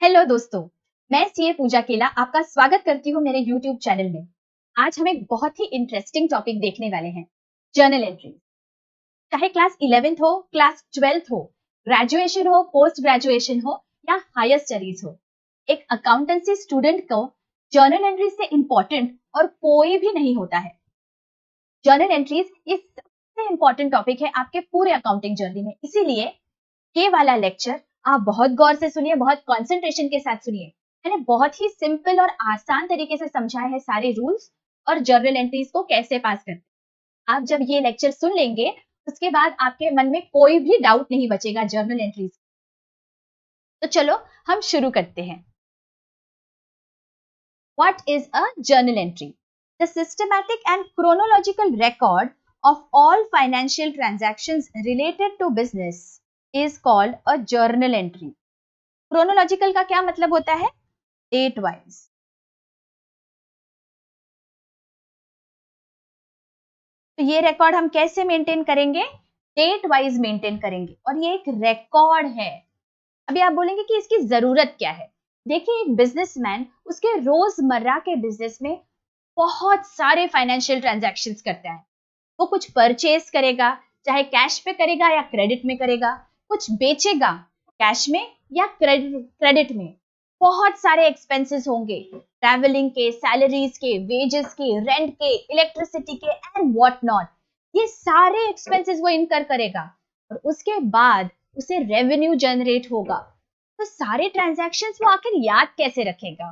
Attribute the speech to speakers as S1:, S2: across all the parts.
S1: Hello दोस्तों, मैं CA पूजा केला आपका स्वागत करती हूँ मेरे यूट्यूब चैनल में। आज हम एक बहुत ही इंटरेस्टिंग टॉपिक देखने वाले हैं, जर्नल एंट्री। चाहे क्लास 11th हो, क्लास 12th हो, ग्रेजुएशन हो, पोस्ट ग्रेजुएशन हो या हायर स्टडीज हो, एक अकाउंटेंसी स्टूडेंट को जर्नल एंट्री से इंपॉर्टेंट और कोई भी नहीं होता है। जर्नल एंट्रीज इस सबसे इंपॉर्टेंट टॉपिक है आपके पूरे अकाउंटिंग जर्नी में। इसीलिए ये वाला लेक्चर आप बहुत गौर से सुनिए, बहुत कंसंट्रेशन के साथ सुनिए। मैंने बहुत ही सिंपल और आसान तरीके से समझाए हैं सारे रूल्स और जर्नल एंट्रीज को कैसे पास करते हैं। आप जब ये लेक्चर सुन लेंगे उसके बाद आपके मन में कोई भी डाउट नहीं बचेगा जर्नल एंट्रीज। तो चलो हम शुरू करते हैं। What is a journal entry? The systematic and chronological record of all financial transactions related to business is called a journal entry. Chronological का क्या मतलब होता है? Date wise. तो ये रिकॉर्ड हम कैसे मेंटेन करेंगे? डेट वाइज मेंटेन करेंगे और ये एक रिकॉर्ड है। अभी आप बोलेंगे कि इसकी जरूरत क्या है? देखिए, एक बिजनेसमैन उसके रोजमर्रा के बिजनेस में बहुत सारे फाइनेंशियल ट्रांजैक्शंस करता है। वो कुछ परचेज करेगा, चाहे कैश पे करेगा या क्रेडिट में करेगा, कुछ बेचेगा कैश में या क्रेडिट में। बहुत सारे एक्सपेंसेस होंगे, ट्रैवलिंग के, सैलरीज के, वेजेस के, रेंट के, इलेक्ट्रिसिटी के एंड व्हाट नॉट। ये सारे एक्सपेंसेस वो इनकर करेगा और उसके बाद उसे रेवेन्यू जनरेट होगा। तो सारे ट्रांजैक्शंस वो आखिर याद कैसे रखेगा?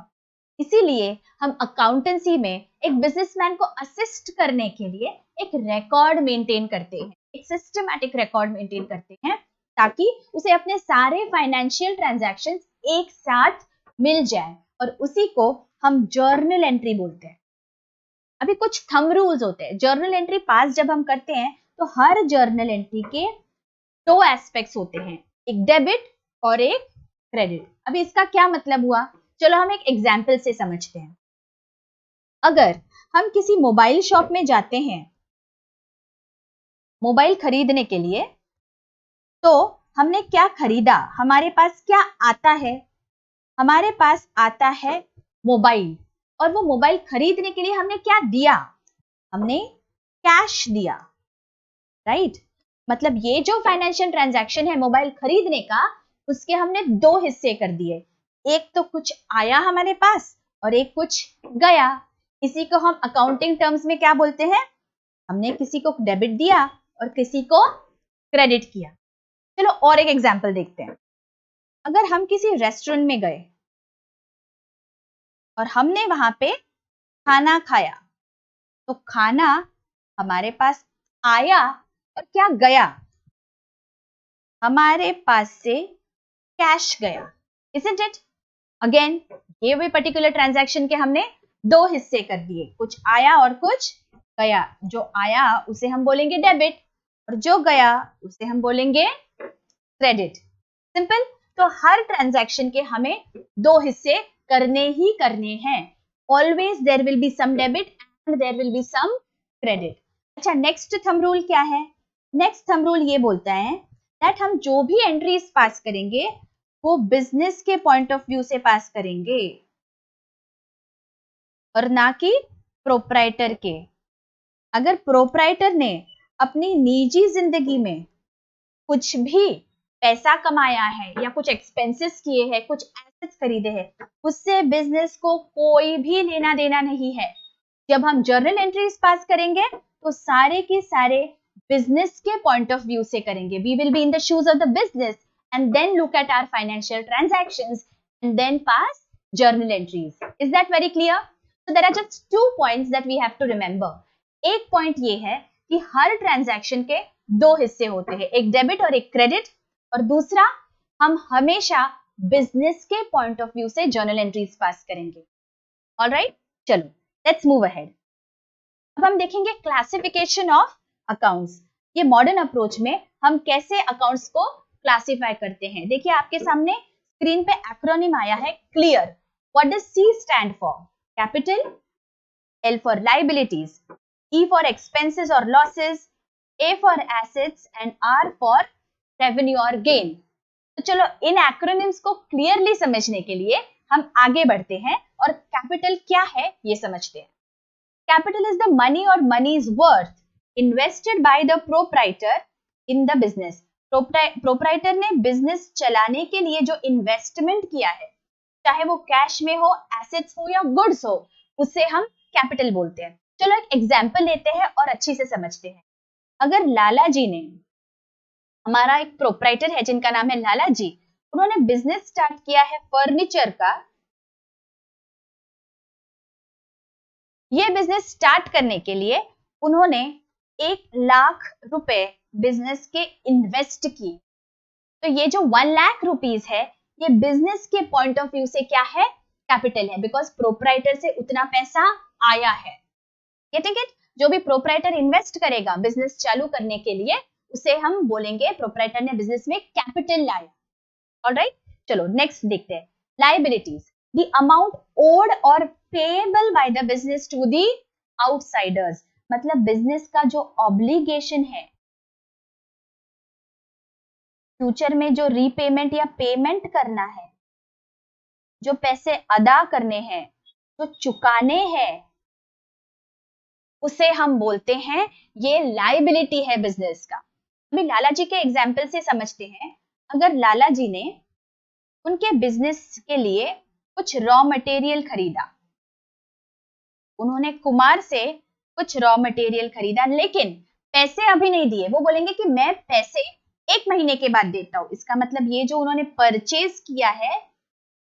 S1: इसीलिए हम अकाउंटेंसी में एक बिजनेसमैन को असिस्ट करने के लिए एक रिकॉर्ड मेंटेन करते हैं, एक सिस्टमैटिक रिकॉर्ड मेंटेन करते हैं ताकि उसे अपने सारे फाइनेंशियल ट्रांजैक्शंस एक साथ मिल जाए और उसी को हम जर्नल एंट्री बोलते हैं। अभी कुछ थंब रूल्स होते हैं। जर्नल एंट्री पास जब हम करते हैं तो हर जर्नल एंट्री के दो एस्पेक्ट्स होते हैं, एक डेबिट और एक क्रेडिट। अभी इसका क्या मतलब हुआ? चलो हम एक एग्जाम्पल से समझते हैं। अगर हम किसी मोबाइल शॉप में जाते हैं मोबाइल खरीदने के लिए, तो हमने क्या खरीदा, हमारे पास क्या आता है? हमारे पास आता है मोबाइल। और वो मोबाइल खरीदने के लिए हमने क्या दिया? हमने कैश दिया, राइट? मतलब ये जो फाइनेंशियल ट्रांजैक्शन है मोबाइल खरीदने का, उसके हमने दो हिस्से कर दिए। एक तो कुछ आया हमारे पास और एक कुछ गया। इसी को हम अकाउंटिंग टर्म्स में क्या बोलते हैं? हमने किसी को डेबिट दिया और किसी को क्रेडिट किया। चलो और एक एग्जांपल देखते हैं। अगर हम किसी रेस्टोरेंट में गए और हमने वहां पे खाना खाया, तो खाना हमारे पास आया और क्या गया? हमारे पास से कैश गया, isn't it? अगेन ये भी पर्टिकुलर ट्रांजैक्शन के हमने दो हिस्से कर दिए, कुछ आया और कुछ गया। जो आया उसे हम बोलेंगे डेबिट और जो गया उसे हम बोलेंगे क्रेडिट। सिंपल। तो हर ट्रांजैक्शन के हमें दो हिस्से करने ही करने हैं। Always there will be some debit and there will be some credit. अच्छा, नेक्स्ट थंब रूल क्या है? नेक्स्ट थंब रूल ये बोलता है दैट हम जो भी एंट्रीज पास करेंगे वो बिजनेस के पॉइंट ऑफ व्यू से पास करेंगे और ना कि प्रोप्राइटर के। अगर प्रोप्राइटर ने अपनी निजी जिंदगी में कुछ भी पैसा कमाया है या कुछ एक्सपेंसेस किए हैं, कुछ एसेट्स खरीदे हैं, उससे बिजनेस को कोई भी लेना देना नहीं है। जब हम जर्नल एंट्रीज पास करेंगे तो सारे के सारे बिजनेस के पॉइंट ऑफ व्यू से करेंगे। We will be in the shoes of the business and then look at our financial transactions and then pass journal entries. Is that very clear? So there are just 2 points that we have to remember. एक point ये है कि हर transaction के दो हिस्से होते हैं, एक डेबिट और एक क्रेडिट, और दूसरा हम हमेशा बिजनेस के पॉइंट ऑफ व्यू से जर्नल एंट्रीज पास करेंगे। ऑलराइट, चलो लेट्स मूव अहेड। अब हम देखेंगे क्लासिफिकेशन ऑफ अकाउंट्स। ये मॉडर्न अप्रोच में हम कैसे अकाउंट्स को क्लासिफाई करते हैं। देखिए आपके सामने स्क्रीन पे एक्रोनिम आया है, clear. What does C stand for? Capital, L for liabilities, E for expenses और losses, A for assets and R for revenue और गेन। तो चलो इन एक्रोनिम्स को क्लियरली समझने के लिए हम आगे बढ़ते हैं और कैपिटल क्या है ये समझते हैं। कैपिटल इज द मनी और money is worth invested by the proprietor in the business. Proprietor ने बिजनेस चलाने के लिए जो इन्वेस्टमेंट किया है, चाहे वो कैश में हो, एसेट्स हो या गुड्स हो, उसे हम कैपिटल बोलते हैं। चलो एक एग्जांपल लेते हैं और अच्छी से समझते हैं। अगर लाला जी ने, हमारा एक प्रोप्राइटर है जिनका नाम है लाला जी, उन्होंने बिजनेस स्टार्ट किया है फर्नीचर का। ये बिजनेस स्टार्ट करने के लिए उन्होंने 1,00,000 रुपए बिजनेस के इन्वेस्ट किए। तो ये जो 1,00,000 रुपीज है, ये बिजनेस के पॉइंट ऑफ व्यू से क्या है, कैपिटल है, बिकॉज प्रोप्राइटर से उतना पैसा आया है। Getting it? जो भी प्रोप्राइटर इन्वेस्ट करेगा बिजनेस चालू करने के लिए, उसे हम बोलेंगे प्रोप्राइटर ने बिजनेस में कैपिटल लाया। ऑलराइट, चलो नेक्स्ट देखते हैं। लायबिलिटीज, द अमाउंट ओड और payable by the business to the outsiders, मतलब बिजनेस का जो ऑब्लिगेशन है, फ्यूचर में जो रीपेमेंट या पेमेंट करना है, जो पैसे अदा करने हैं, जो चुकाने हैं, उसे हम बोलते हैं ये लायबिलिटी है बिजनेस का। अभी लाला जी के एग्जाम्पल से समझते हैं। अगर लाला जी ने उनके बिजनेस के लिए कुछ रॉ मटेरियल खरीदा, उन्होंने कुमार से कुछ रॉ मटेरियल खरीदा, लेकिन पैसे अभी नहीं दिए, वो बोलेंगे कि मैं पैसे 1 महीने के बाद देता हूं। इसका मतलब ये जो उन्होंने परचेज किया है,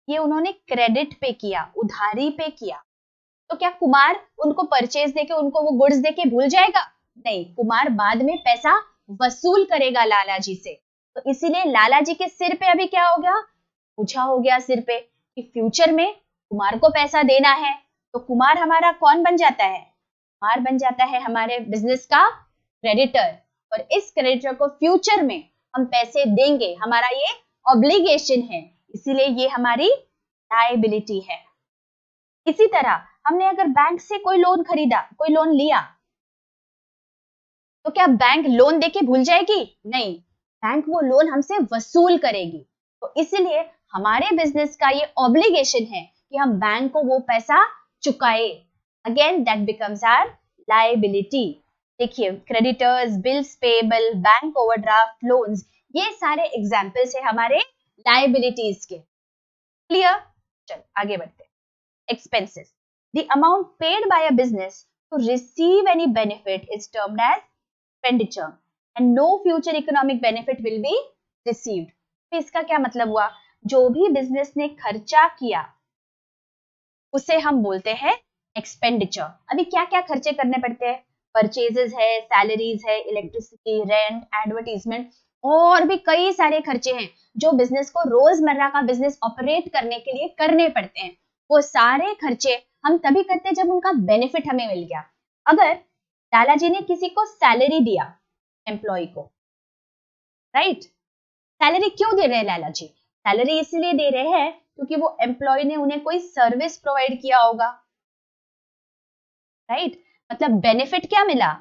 S1: ये उन्होंने क्रेडिट पे किया, उधारी पे किया। तो क्या कुमार उनको परचेज देके, उनको वो गुड्स देके भूल जाएगा? नहीं, कुमार बाद में पैसा वसूल करेगा लाला जी से। तो इसीलिए लाला जी के सिर पे अभी क्या हो गया, पूछा हो गया सिर पे, कि फ्यूचर में कुमार को पैसा देना है। तो कुमार हमारा कौन बन जाता है? कुमार बन जाता है हमारे बिजनेस का क्रेडिटर, और इस क्रेडिटर को फ्यूचर में हम पैसे देंगे, हमारा ये ऑब्लिगेशन है, इसीलिए ये हमारी लायबिलिटी है। इसी तरह हमने अगर बैंक से कोई लोन खरीदा, कोई लोन लिया, तो क्या बैंक लोन देके भूल जाएगी? नहीं, बैंक वो लोन हमसे वसूल करेगी। तो इसीलिए हमारे बिजनेस का ये ऑब्लिगेशन है कि हम बैंक को वो पैसा चुकाए। Again that becomes our liability. देखिए, creditors, bills payable, bank overdraft, loans, ये सारे एग्जाम्पल्स है हमारे लायबिलिटीज के। क्लियर? चलो आगे बढ़ते हैं। Expenses, the amount paid by a business to receive any benefit is termed as expenditure and no future economic benefit will be received। तो इसका क्या मतलब हुआ? जो भी बिजनेस ने खर्चा किया उसे हम बोलते हैं एक्सपेंडिचर। अभी क्या क्या खर्चे करने पड़ते हैं? परचेजेस है, सैलरीज है, इलेक्ट्रिसिटी, रेंट, एडवर्टीजमेंट, और भी कई सारे खर्चे हैं जो बिजनेस को रोजमर्रा का बिजनेस ऑपरेट करने के लिए करने पड़ते हैं। वो सारे खर्चे हम तभी करते हैं जब उनका बेनिफिट हमें मिल गया। अगर लाला जी ने किसी को सैलरी दिया, एम्प्लॉय को, राइट, सैलरी क्यों दे रहे हैं लाला जी? सैलरी इसलिए दे रहे हैं क्योंकि वो एम्प्लॉय ने उन्हें कोई सर्विस प्रोवाइड किया होगा, राइट। मतलब बेनिफिट क्या मिला?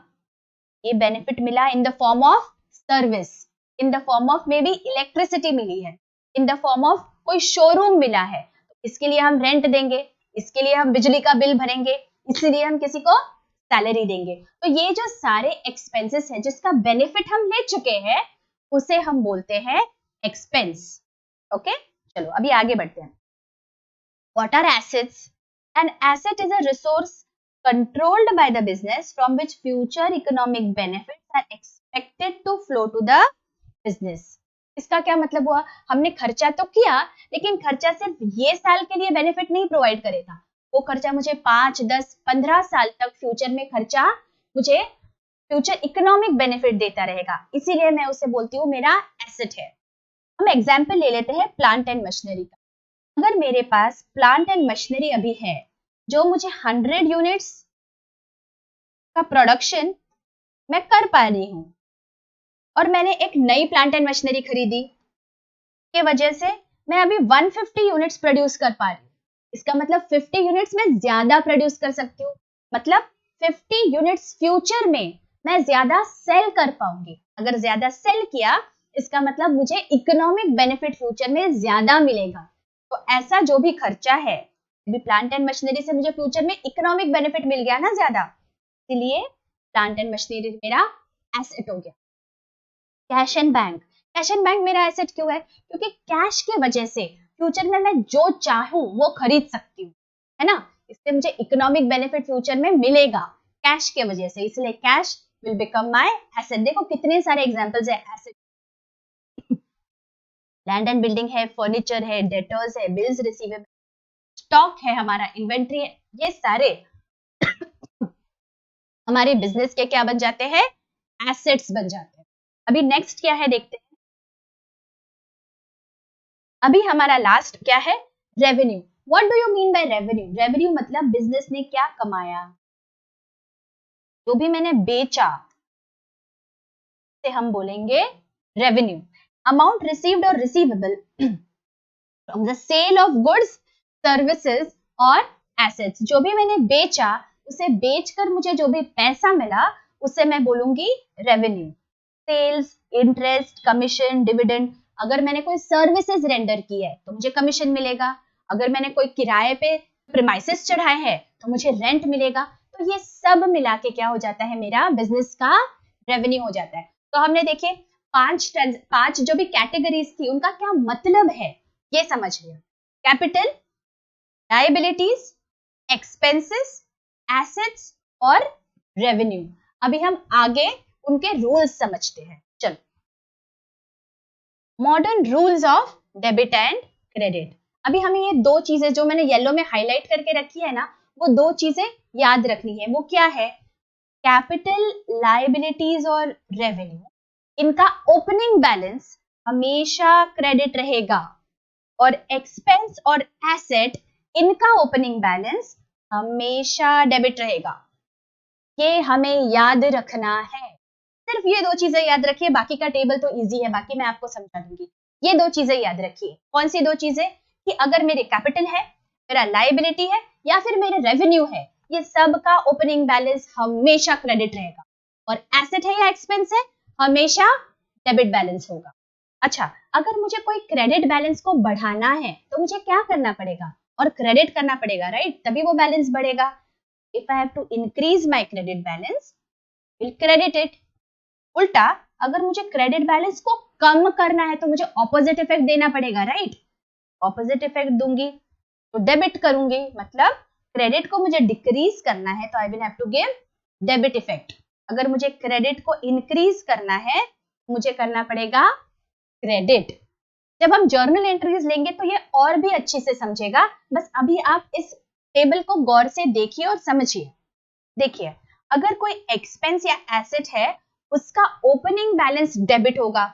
S1: ये बेनिफिट मिला in the form of service, in the form of maybe electricity मिली है, इन द फॉर्म ऑफ कोई शोरूम मिला है, इसके लिए हम रेंट देंगे, इसके लिए हम बिजली का बिल भरेंगे, इसीलिए हम किसी को सैलरी देंगे। तो ये जो सारे एक्सपेंसेस है जिसका बेनिफिट हम ले चुके हैं, उसे हम बोलते हैं एक्सपेंस। ओके, चलो अभी आगे बढ़ते हैं। What are assets? An asset is a resource controlled by the business from which future economic benefits are expected to flow to the business। इसका क्या मतलब हुआ? हमने खर्चा तो किया, लेकिन खर्चा सिर्फ ये साल के लिए बेनिफिट नहीं प्रोवाइड करेगा, वो खर्चा मुझे 5, 10, 15 साल तक फ्यूचर में खर्चा मुझे फ्यूचर इकोनॉमिक बेनिफिट देता रहेगा, इसीलिए मैं उसे बोलती हूँ मेरा एसेट है। हम एग्जाम्पल ले लेते हैं प्लांट एंड मशीनरी का। अगर मेरे पास प्लांट एंड मशीनरी अभी है जो मुझे 100 यूनिट्स का प्रोडक्शन मैं कर पा रही हूं, और मैंने एक नई प्लांट एंड मशीनरी खरीदी के वजह से मैं अभी 150 यूनिट्स प्रोड्यूस कर पा रही हूँ, इसका मतलब 50 यूनिट्स में ज्यादा प्रोड्यूस कर सकती हूँ, मतलब 50 यूनिट्स फ्यूचर में मैं ज्यादा सेल कर पाऊंगी। अगर ज्यादा सेल किया, इसका मतलब मुझे इकोनॉमिक बेनिफिट फ्यूचर में ज्यादा मिलेगा। तो ऐसा जो भी खर्चा है, अभी प्लांट एंड मशीनरी से मुझे फ्यूचर में इकोनॉमिक बेनिफिट मिल गया ना ज्यादा, इसलिए प्लांट एंड मशीनरी मेरा एसेट हो गया। Cash and bank, cash and bank मेरा एसेट क्यों है? क्योंकि कैश के वजह से फ्यूचर में मैं जो चाहूं वो खरीद सकती हूँ, है ना? इससे मुझे इकोनॉमिक बेनिफिट फ्यूचर में मिलेगा कैश के वजह से, इसलिए cash will become my asset. देखो कितने सारे एग्जांपल्स है एसेट, लैंड एंड बिल्डिंग है, फर्नीचर है, डेटर्स है, बिल्स रिसीवेबल, स्टॉक है, हमारा इन्वेंट्री है, ये सारे हमारे बिजनेस के क्या बन जाते हैं? एसेट्स बन जाते हैं। अभी नेक्स्ट क्या है देखते हैं। अभी हमारा लास्ट क्या है? Revenue. What do you mean by revenue? Revenue मतलब बिजनेस ने क्या कमाया, जो भी मैंने बेचा से हम बोलेंगे रेवेन्यू। अमाउंट रिसीव्ड और receivable from the sale of goods, services और एसेट्स। जो भी मैंने बेचा, उसे बेचकर मुझे जो भी पैसा मिला, उसे मैं बोलूंगी revenue. Sales, interest, commission, dividend. अगर मैंने कोई सर्विसेज रेंडर की है तो मुझे कमीशन मिलेगा। अगर मैंने कोई किराए पे प्रीमाइसेस चढ़ाए हैं तो मुझे रेंट मिलेगा। तो ये सब मिला के क्या हो जाता है? मेरा बिजनेस का रेवेन्यू हो जाता है। तो हमने देखिए पांच जो भी कैटेगरीज थी उनका क्या मतलब है ये समझ लिया। कैपिटल, लायबिलिटीज, एक्सपेंसेस, एसेट्स और रेवेन्यू। अभी हम आगे उनके रूल्स समझते हैं। चलो, modern rules of debit and credit. अभी हमें ये दो चीजें जो मैंने येलो में हाईलाइट करके रखी है ना, वो दो चीजें याद रखनी है। वो क्या है? कैपिटल, लायबिलिटीज और रेवेन्यू, इनका ओपनिंग बैलेंस हमेशा क्रेडिट रहेगा, और एक्सपेंस और एसेट, इनका ओपनिंग बैलेंस हमेशा डेबिट रहेगा। ये हमें याद रखना है। सिर्फ ये दो चीजें याद रखिए, बाकी का टेबल तो इजी है, बाकी मैं आपको समझा दूंगी। ये दो चीजें याद रखिए। कौन सी दो चीजें? कि अगर मेरे कैपिटल है, मेरा लायबिलिटी है या फिर मेरे रेवेन्यू है, ये सब का ओपनिंग बैलेंस हमेशा क्रेडिट रहेगा, और एसेट है या एक्सपेंस है, हमेशा डेबिट बैलेंस होगा। अच्छा, अगर मुझे कोई क्रेडिट बैलेंस को बढ़ाना है तो मुझे क्या करना पड़ेगा? और क्रेडिट करना पड़ेगा, राइट? तभी वो बैलेंस बढ़ेगा। If I have to increase my credit balance, will credit it. उल्टा, अगर मुझे क्रेडिट बैलेंस को कम करना है तो मुझे ऑपोजिट इफेक्ट देना पड़ेगा, राइट? ऑपोजिट इफेक्ट दूंगी तो डेबिट करूंगी, मतलब क्रेडिट को मुझे डिक्रीज करना है तो I will have to give debit effect. अगर मुझे क्रेडिट को इंक्रीज करना है, मुझे करना पड़ेगा क्रेडिट। जब हम जर्नल एंट्रीज लेंगे तो ये और भी अच्छे से समझेगा। बस अभी आप इस टेबल को गौर से देखिए और समझिए। देखिए, अगर कोई एक्सपेंस या एसेट है, उसका ओपनिंग बैलेंस डेबिट होगा।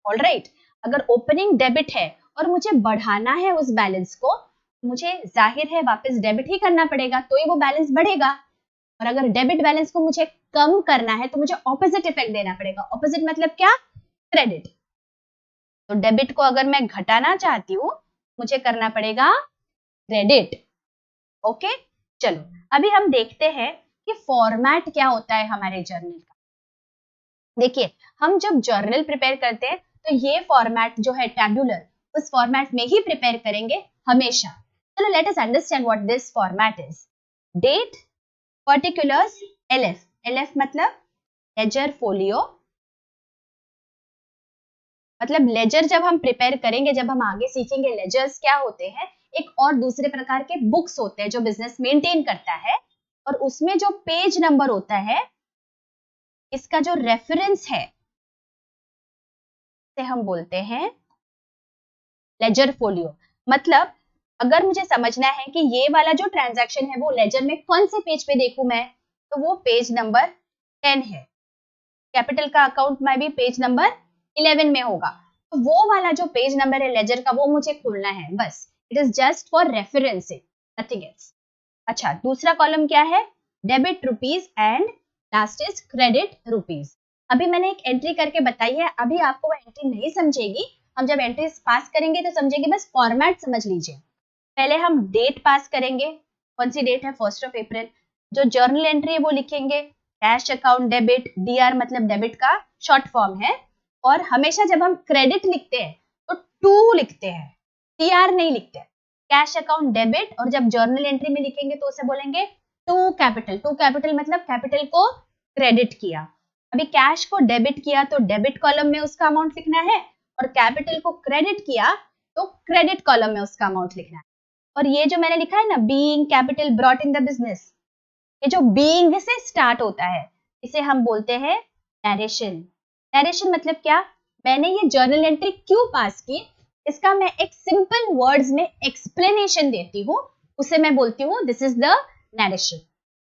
S1: ऑलराइट, अगर ओपनिंग डेबिट है और मुझे बढ़ाना है उस बैलेंस को, मुझे जाहिर है वापस डेबिट ही करना पड़ेगा, तो ही वो बैलेंस बढ़ेगा। और अगर डेबिट बैलेंस को मुझे कम करना है तो मुझे ऑपोजिट इफेक्ट देना पड़ेगा। ऑपोजिट मतलब क्या? क्रेडिट। तो डेबिट को अगर मैं घटाना चाहती हूँ, मुझे करना पड़ेगा क्रेडिट। ओके, चलो अभी हम देखते हैं कि फॉर्मेट क्या होता है हमारे जर्नल का। देखिए, हम जब जर्नल प्रिपेयर करते हैं तो ये फॉर्मेट जो है टैबुलर, उस फॉर्मेट में ही प्रिपेयर करेंगे हमेशा। चलो let us understand what this format is. Date, particulars, LF. LF मतलब लेजर फोलियो, मतलब लेजर जब हम प्रिपेयर करेंगे, जब हम आगे सीखेंगे लेजर्स क्या होते हैं, एक और दूसरे प्रकार के बुक्स होते हैं जो बिजनेस मेंटेन करता है, और उसमें जो पेज नंबर होता है, इसका जो रेफरेंस है, से हम बोलते हैं लेजर फोलियो। मतलब अगर मुझे समझना है कि ये वाला जो ट्रांजैक्शन है वो लेजर में कौन से पेज पे देखूं मैं, तो वो पेज नंबर 10 है। कैपिटल का अकाउंट में भी पेज नंबर 11 में होगा। तो वो वाला जो पेज नंबर है लेजर का, वो मुझे खोलना है बस। It is just for referencing, nothing else. अच्छा, दूसरा कॉलम क्या है? Debit rupees and last is credit rupees. अभी मैंने एक एंट्री करके बताई है, अभी आपको वो एंट्री नहीं समझेगी। हम जब एंट्रीज पास करेंगे तो समझेंगे, बस फॉर्मेट समझ लीजिए। पहले हम डेट पास करेंगे। कौन सी डेट है? 1 अप्रैल। जो जर्नल एंट्री है वो लिखेंगे कैश अकाउंट डेबिट, डीआर मतलब डेबिट का शॉर्ट फॉर्म है। और हमेशा जब हम क्रेडिट लिखते हैं तो टू लिखते हैं, TR नहीं लिखते हैं। कैश अकाउंट डेबिट, और जब जर्नल एंट्री में लिखेंगे तो उसे बोलेंगे टू कैपिटल। टू कैपिटल मतलब कैपिटल को क्रेडिट किया। अभी कैश को डेबिट किया तो डेबिट कॉलम में उसका अमाउंट लिखना है, और कैपिटल को क्रेडिट किया तो क्रेडिट कॉलम में उसका अमाउंट लिखना है। और ये जो मैंने लिखा है ना, being capital brought in the business, ये जो बीइंग से स्टार्ट होता है इसे हम बोलते हैं नरेशन। नरेशन मतलब क्या? मैंने ये जर्नल एंट्री क्यों पास की, इसका मैं एक सिंपल वर्ड्स में एक्सप्लेनेशन देती हूँ, उसे मैं बोलती हूँ this is the narration.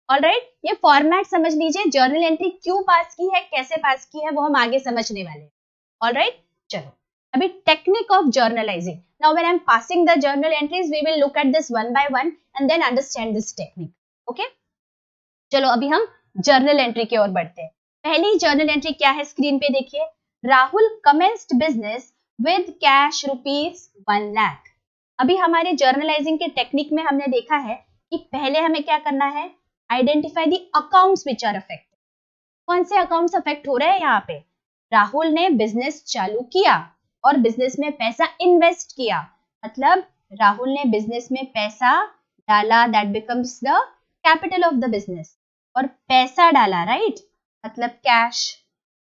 S1: Alright, ये फॉर्मेट समझ लीजिए, जर्नल एंट्री क्यों पास की है, कैसे पास की है, वो हम आगे समझने वाले हैं। ऑलराइट, चलो अभी technique of journalising. Now when I am passing the journal entries we will look at this one by one and then understand this technique. Okay, चलो अभी हम जर्नल एंट्री की ओर बढ़ते हैं। पहली जर्नल एंट्री क्या है, स्क्रीन पे देखिए। Rahul commenced business with cash ₹1 lakh. अभी हमारे जर्नलाइजिंग के टेक्निक में हमने देखा है कि पहले हमें क्या करना है, identify the accounts which are affected. कौन से अकाउंट्स अफेक्ट हो रहे हैं यहाँ पे? राहुल ने बिजनेस चालू किया और बिजनेस में पैसा इन्वेस्ट किया, मतलब राहुल ने बिजनेस में पैसा डाला, that becomes the capital of the business. और पैसा डाला, राइट, मतलब कैश।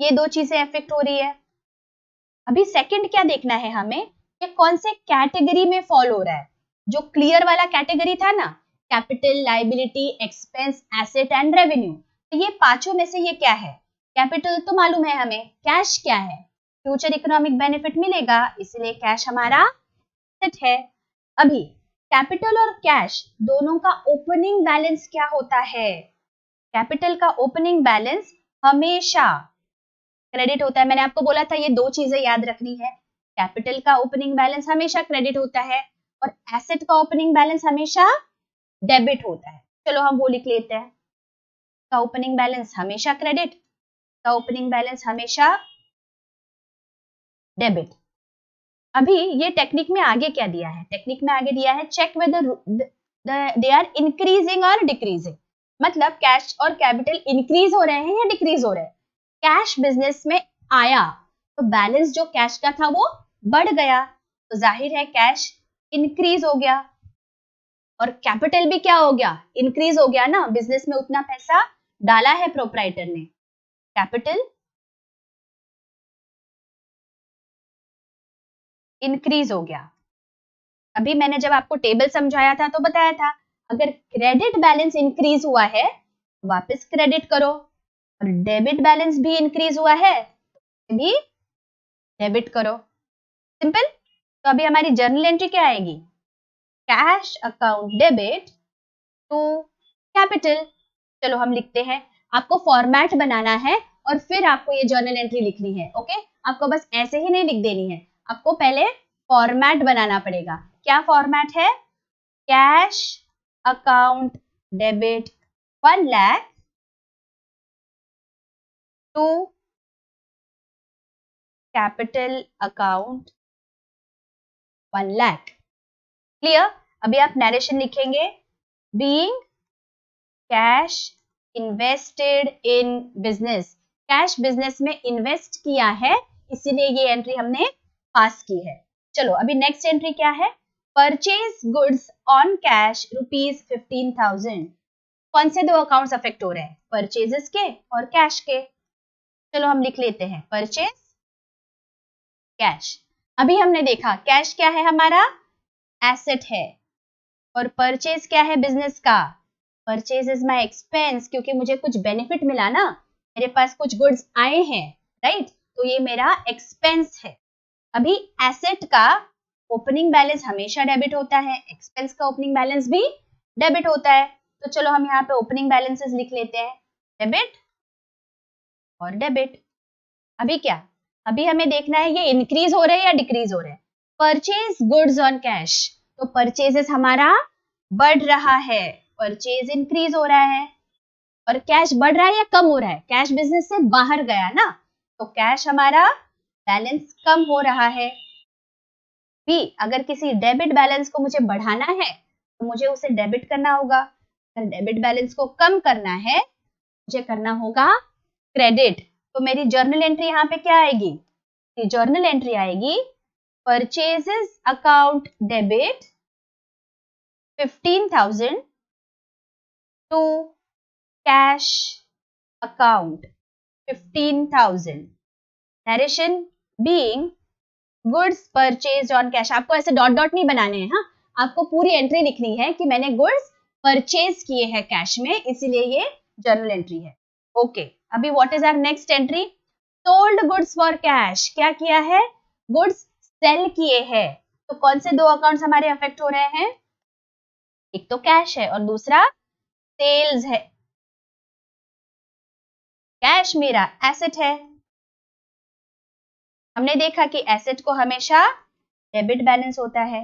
S1: ये दो चीजें अफेक्ट हो रही है। अभी सेकंड क्या देखना है हमें कि कौन से कैटेगरी में फॉल हो रहा है। जो क्लियर वाला कैटेगरी था ना, capital, liability, expense, asset and revenue, तो ये पांचों में से ये क्या है? कैपिटल तो मालूम है हमें, कैश क्या है? फ्यूचर इकोनॉमिक बेनिफिट मिलेगा, इसलिए कैश हमारा एसेट है। अभी कैपिटल और कैश दोनों का ओपनिंग बैलेंस क्या होता है? कैपिटल का ओपनिंग बैलेंस हमेशा क्रेडिट होता है। मैंने आपको बोला था ये दो चीजें याद रखनी है। कैपिटल का ओपनिंग बैलेंस हमेशा क्रेडिट होता है और एसेट का ओपनिंग बैलेंस हमेशा डेबिट होता है। चलो हम वो लिख लेते हैं, का ओपनिंग बैलेंस हमेशा क्रेडिट, का ओपनिंग बैलेंस हमेशा डेबिट। अभी ये टेक्निक में आगे क्या दिया है? टेक्निक में आगे दिया है check whether they are increasing और डिक्रीजिंग, मतलब कैश और कैपिटल इंक्रीज हो रहे हैं या डिक्रीज हो रहे हैं। कैश बिजनेस में आया तो बैलेंस जो कैश का था वो बढ़ गया, तो जाहिर है कैश इंक्रीज हो गया। और कैपिटल भी क्या हो गया? इंक्रीज हो गया ना, बिजनेस में उतना पैसा डाला है प्रोप्राइटर ने, कैपिटल इंक्रीज हो गया। अभी मैंने जब आपको टेबल समझाया था तो बताया था, अगर क्रेडिट बैलेंस इंक्रीज हुआ है वापस क्रेडिट करो, और डेबिट बैलेंस भी इंक्रीज हुआ है भी डेबिट करो। सिंपल। तो अभी हमारी जर्नल एंट्री क्या आएगी? Cash account debit to capital. चलो हम लिखते हैं, आपको फॉर्मेट बनाना है और फिर आपको ये जर्नल एंट्री लिखनी है। ओके, आपको बस ऐसे ही नहीं लिख देनी है, आपको पहले फॉर्मेट बनाना पड़ेगा। क्या फॉर्मेट है? Cash account debit 1 lakh to capital account 1 lakh. Clear? अभी आप नरेशन लिखेंगे, being cash invested in business. Cash business में इन्वेस्ट किया है, इसीलिए ये एंट्री हमने पास की है। चलो अभी नेक्स्ट एंट्री क्या है? Purchase goods on cash ₹15,000। कौन से दो अकाउंट्स अफेक्ट हो रहे हैं? परचेजेस के और कैश के। चलो हम लिख लेते हैं, परचेज कैश। अभी हमने देखा कैश क्या है, हमारा एसेट है, और परचेज क्या है बिजनेस का? परचेज इज माय एक्सपेंस, क्योंकि मुझे कुछ बेनिफिट मिला ना, मेरे पास कुछ गुड्स आए हैं, राइट, तो ये मेरा एक्सपेंस है। अभी एसेट का ओपनिंग बैलेंस हमेशा डेबिट होता है, एक्सपेंस का ओपनिंग बैलेंस भी डेबिट होता है। तो चलो हम यहाँ पे ओपनिंग बैलेंसेस लिख लेते हैं, डेबिट और डेबिट। अभी क्या? अभी हमें देखना है ये इंक्रीज हो रहे हैं या डिक्रीज हो रहे हैं। परचेज गुड्स ऑन कैश, तो परचेजेस हमारा बढ़ रहा है, परचेज इंक्रीज हो रहा है। और कैश बढ़ रहा है या कम हो रहा है? कैश बिजनेस से बाहर गया ना, तो कैश हमारा बैलेंस कम हो रहा है। भी अगर किसी डेबिट बैलेंस को मुझे बढ़ाना है तो मुझे उसे डेबिट करना होगा, अगर डेबिट बैलेंस को कम करना है मुझे करना होगा क्रेडिट। तो मेरी जर्नल एंट्री यहाँ पे क्या आएगी? जर्नल एंट्री आएगी purchases account debit 15,000 to cash account 15,000. Narration being goods purchase on cash. आपको ऐसे डॉट डॉट नहीं बनाने हैं, हाँ, आपको पूरी एंट्री लिखनी है कि मैंने गुड्स परचेज किए हैं कैश में, इसीलिए ये जर्नल एंट्री है. ओके, अभी what is our next entry? Sold goods for cash. क्या किया है? गुड्स सेल किए हैं. तो कौन से दो अकाउंट्स हमारे अफेक्ट हो रहे हैं? एक तो कैश है और दूसरा सेल्स है. कैश मेरा एसेट है. हमने देखा कि एसेट को हमेशा डेबिट बैलेंस होता है.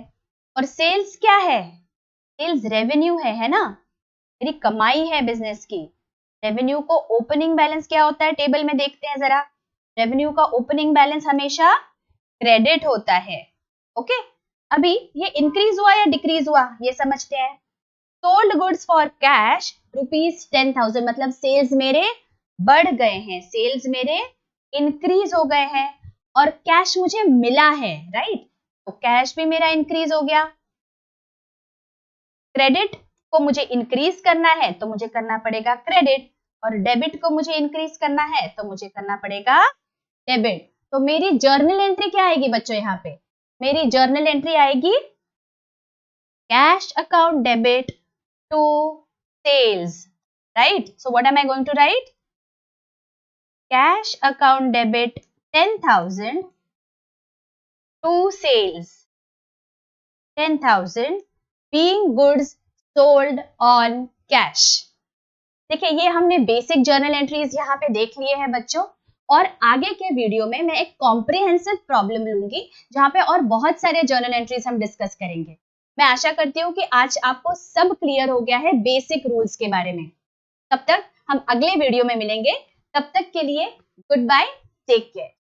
S1: और सेल्स क्या है? सेल्स रेवेन्यू है ना, मेरी कमाई है बिजनेस की. रेवेन्यू को ओपनिंग बैलेंस क्या होता है, टेबल में देखते हैं जरा. रेवेन्यू का ओपनिंग बैलेंस हमेशा क्रेडिट होता है. ओके, अभी ये इंक्रीज हुआ या डिक्रीज हुआ ये समझते हैं. सोल्ड गुड्स फॉर कैश ₹10,000, मतलब सेल्स मेरे बढ़ गए हैं, सेल्स मेरे इंक्रीज हो गए हैं. और कैश मुझे मिला है, राइट, तो कैश भी मेरा इंक्रीज हो गया. क्रेडिट को मुझे इंक्रीज करना है तो मुझे करना पड़ेगा क्रेडिट, और डेबिट को मुझे इंक्रीज करना है तो मुझे करना पड़ेगा डेबिट. तो मेरी जर्नल एंट्री क्या आएगी बच्चों? यहाँ पे मेरी जर्नल एंट्री आएगी cash account debit to sales, right. So what am I going to write? Cash account debit 10,000 to sales 10,000 being goods sold on cash. देखिए, ये हमने बेसिक जर्नल एंट्रीज यहाँ पे देख लिए हैं बच्चों, और आगे के वीडियो में मैं एक कॉम्प्रिहेंसिव प्रॉब्लम लूंगी जहाँ पे और बहुत सारे जर्नल एंट्रीज हम डिस्कस करेंगे. मैं आशा करती हूँ कि आज आपको सब क्लियर हो गया है बेसिक रूल्स के बारे में. तब तक हम अगले वीडियो में मिलेंगे. तब तक के लिए गुड बाय, टेक केयर.